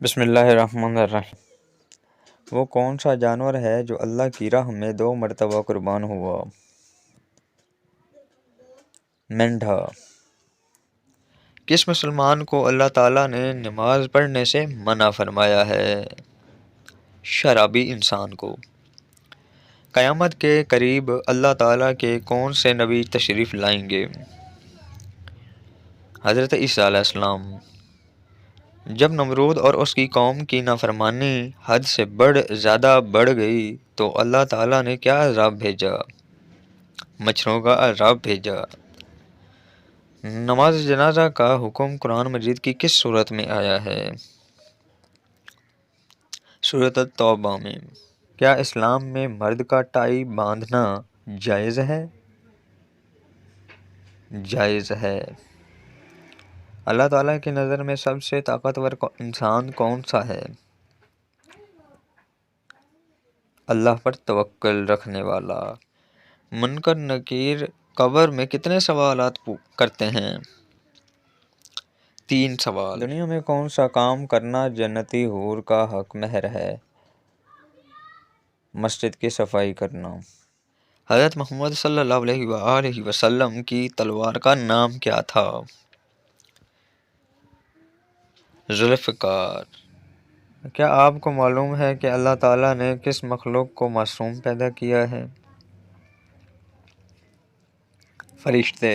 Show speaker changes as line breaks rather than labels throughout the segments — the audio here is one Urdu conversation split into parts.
بسم اللہ الرحمن الرحیم۔ وہ کون سا جانور ہے جو اللہ کی راہ میں 2 مرتبہ قربان ہوا؟ مینڈھا۔ کس مسلمان کو اللہ تعالیٰ نے نماز پڑھنے سے منع فرمایا ہے؟ شرابی انسان کو۔ قیامت کے قریب اللہ تعالیٰ کے کون سے نبی تشریف لائیں گے؟ حضرت عیسیٰ علیہ السلام۔ جب نمرود اور اس کی قوم کی نافرمانی حد سے زیادہ بڑھ گئی تو اللہ تعالیٰ نے کیا عذاب بھیجا؟ مچھروں کا عذاب بھیجا۔ نماز جنازہ کا حکم قرآن مجید کی کس صورت میں آیا ہے؟ سورۃ التوبہ میں۔ کیا اسلام میں مرد کا ٹائی باندھنا جائز ہے؟ جائز ہے۔ اللہ تعالیٰ کی نظر میں سب سے طاقتور انسان کون سا ہے؟ اللہ پر توکل رکھنے والا۔ منکر نکیر قبر میں کتنے سوالات کرتے ہیں؟ 3 سوال۔ دنیا میں کون سا کام کرنا جنتی حور کا حق مہر ہے؟ مسجد کی صفائی کرنا۔ حضرت محمد صلی اللہ علیہ وآلہ وسلم کی تلوار کا نام کیا تھا؟ ذوالفقار۔ کیا آپ کو معلوم ہے کہ اللہ تعالیٰ نے کس مخلوق کو معصوم پیدا کیا ہے؟ فرشتے۔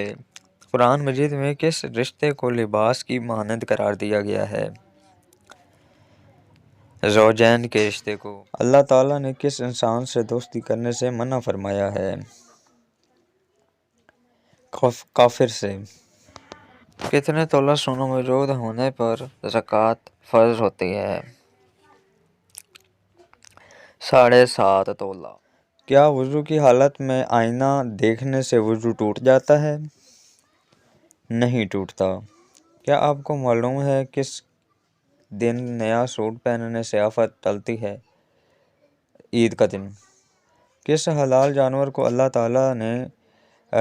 قرآن مجید میں کس رشتے کو لباس کی مانند قرار دیا گیا ہے؟ زوجین کے رشتے کو۔ اللہ تعالیٰ نے کس انسان سے دوستی کرنے سے منع فرمایا ہے؟ کافر سے۔ کتنے تولہ سونا موجود ہونے پر زکوٰۃ فرض ہوتی ہے؟ 7.5 تولہ۔ کیا وضو کی حالت میں آئینہ دیکھنے سے وضو ٹوٹ جاتا ہے؟ نہیں ٹوٹتا۔ کیا آپ کو معلوم ہے کس دن نیا سوٹ پہننے سے آفت ٹلتی ہے؟ عید کا دن۔ کس حلال جانور کو اللہ تعالیٰ نے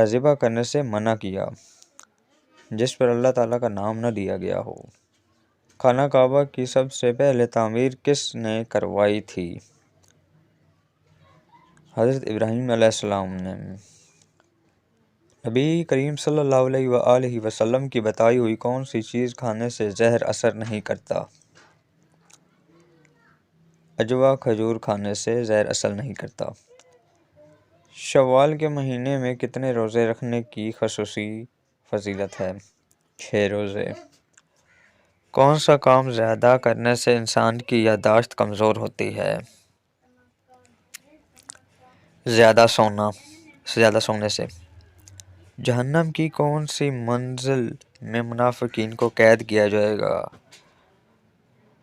ذبح کرنے سے منع کیا جس پر اللہ تعالیٰ کا نام نہ لیا گیا ہو؟ خانہ کعبہ کی سب سے پہلے تعمیر کس نے کروائی تھی؟ حضرت ابراہیم علیہ السلام نے۔ نبی کریم صلی اللہ علیہ وآلہ وسلم کی بتائی ہوئی کون سی چیز کھانے سے زہر اثر نہیں کرتا؟ عجوا کھجور کھانے سے زہر اثر نہیں کرتا۔ شوال کے مہینے میں کتنے روزے رکھنے کی خصوصی فضیلت ہے؟ 6 روزے۔ کون سا کام زیادہ کرنے سے انسان کی یادداشت کمزور ہوتی ہے؟ زیادہ سونے سے۔ جہنم کی کون سی منزل میں منافقین کو قید کیا جائے گا؟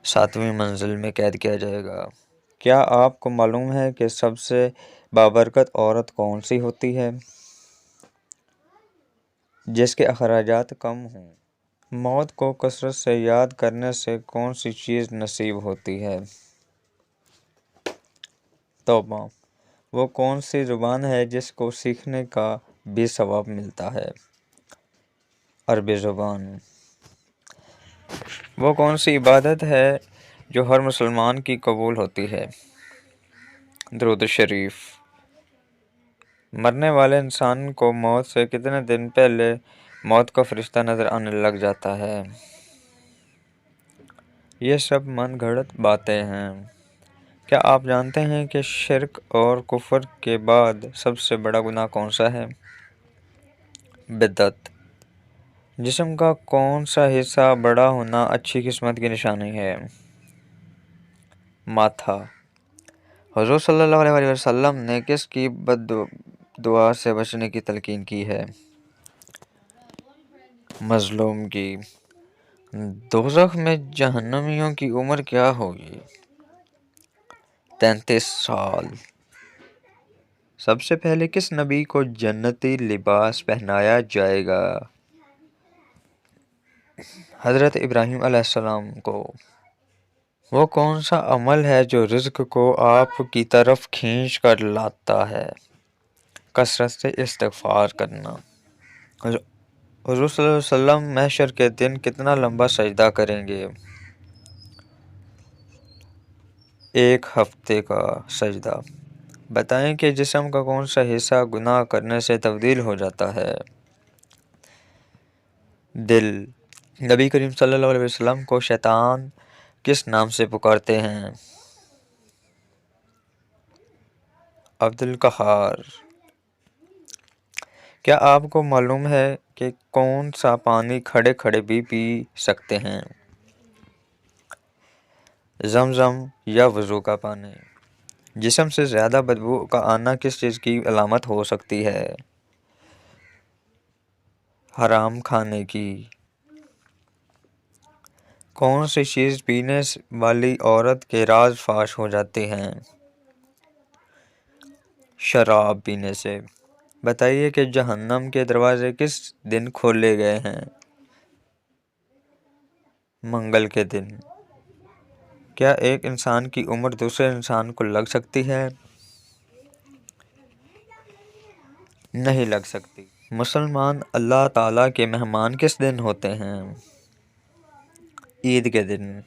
7ویں منزل میں قید کیا جائے گا۔ کیا آپ کو معلوم ہے کہ سب سے بابرکت عورت کون سی ہوتی ہے؟ جس کے اخراجات کم ہوں۔ موت کو کثرت سے یاد کرنے سے کون سی چیز نصیب ہوتی ہے؟ توبہ۔ وہ کون سی زبان ہے جس کو سیکھنے کا بھی ثواب ملتا ہے؟ عربی زبان۔ وہ کون سی عبادت ہے جو ہر مسلمان کی قبول ہوتی ہے؟ درود شریف۔ مرنے والے انسان کو موت سے کتنے دن پہلے موت کا فرشتہ نظر آنے لگ جاتا ہے؟ یہ سب من گھڑت باتیں ہیں۔ کیا آپ جانتے ہیں کہ شرک اور کفر کے بعد سب سے بڑا گناہ کون سا ہے؟ بدعت۔ جسم کا کون سا حصہ بڑا ہونا اچھی قسمت کی نشانی ہے؟ ماتھا۔ حضور صلی اللہ علیہ وسلم نے کس کی بد دعا سے بچنے کی تلقین کی ہے؟ مظلوم کی۔ دوزخ میں جہنمیوں کی عمر کیا ہوگی؟ 33 سال۔ سب سے پہلے کس نبی کو جنتی لباس پہنایا جائے گا؟ حضرت ابراہیم علیہ السلام کو۔ وہ کون سا عمل ہے جو رزق کو آپ کی طرف کھینچ کر لاتا ہے؟ کثرت سے استغفار کرنا۔ حضور صلی اللہ علیہ وسلم محشر کے دن کتنا لمبا سجدہ کریں گے؟ ایک ہفتے کا سجدہ۔ بتائیں کہ جسم کا کون سا حصہ گناہ کرنے سے تبدیل ہو جاتا ہے؟ دل۔ نبی کریم صلی اللہ علیہ وسلم کو شیطان کس نام سے پکارتے ہیں؟ عبد القہار۔ کیا آپ کو معلوم ہے کہ کون سا پانی کھڑے کھڑے بھی پی سکتے ہیں؟ زمزم یا وضو کا پانی۔ جسم سے زیادہ بدبو کا آنا کس چیز کی علامت ہو سکتی ہے؟ حرام کھانے کی۔ کون سی چیز پینے والی عورت کے راز فاش ہو جاتے ہیں؟ شراب پینے سے۔ بتائیے کہ جہنم کے دروازے کس دن کھولے گئے ہیں؟ منگل کے دن۔ کیا ایک انسان کی عمر دوسرے انسان کو لگ سکتی ہے؟ نہیں لگ سکتی۔ مسلمان اللہ تعالیٰ کے مہمان کس دن ہوتے ہیں؟ عید کے دن۔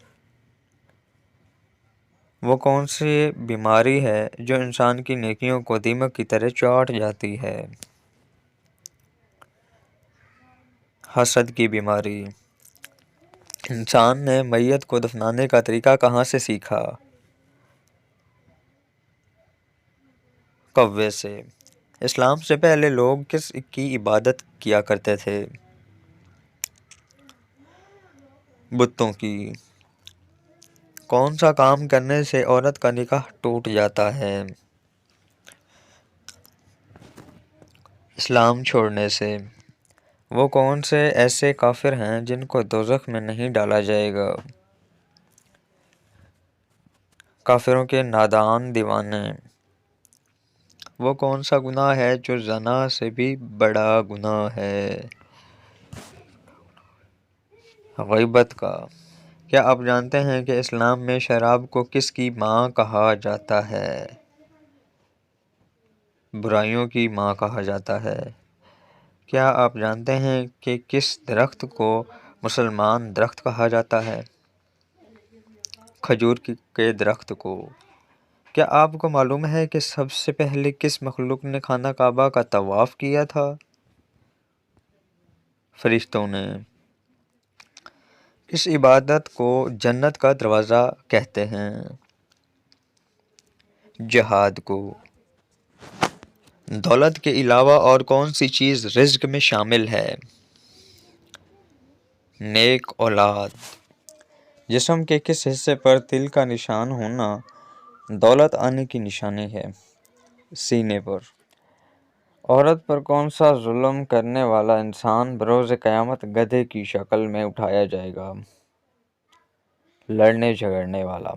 وہ کون سی بیماری ہے جو انسان کی نیکیوں کو دیمک کی طرح چاٹ جاتی ہے؟ حسد کی بیماری۔ انسان نے میت کو دفنانے کا طریقہ کہاں سے سیکھا؟ کوے سے۔ اسلام سے پہلے لوگ کس کی عبادت کیا کرتے تھے؟ بتوں کی۔ کون سا کام کرنے سے عورت کا نکاح ٹوٹ جاتا ہے؟ اسلام چھوڑنے سے۔ وہ کون سے ایسے کافر ہیں جن کو دوزخ میں نہیں ڈالا جائے گا؟ کافروں کے نادان دیوانے۔ وہ کون سا گناہ ہے جو زنا سے بھی بڑا گناہ ہے؟ غیبت کا۔ کیا آپ جانتے ہیں کہ اسلام میں شراب کو کس کی ماں کہا جاتا ہے؟ برائیوں کی ماں کہا جاتا ہے۔ کیا آپ جانتے ہیں کہ کس درخت کو مسلمان درخت کہا جاتا ہے؟ کھجور کے درخت کو۔ کیا آپ کو معلوم ہے کہ سب سے پہلے کس مخلوق نے خانہ کعبہ کا طواف کیا تھا؟ فرشتوں نے۔ اس عبادت کو جنت کا دروازہ کہتے ہیں؟ جہاد کو۔ دولت کے علاوہ اور کون سی چیز رزق میں شامل ہے؟ نیک اولاد۔ جسم کے کس حصے پر تل کا نشان ہونا دولت آنے کی نشانی ہے؟ سینے پر۔ عورت پر کون سا ظلم کرنے والا انسان بروز قیامت گدھے کی شکل میں اٹھایا جائے گا؟ لڑنے جھگڑنے والا۔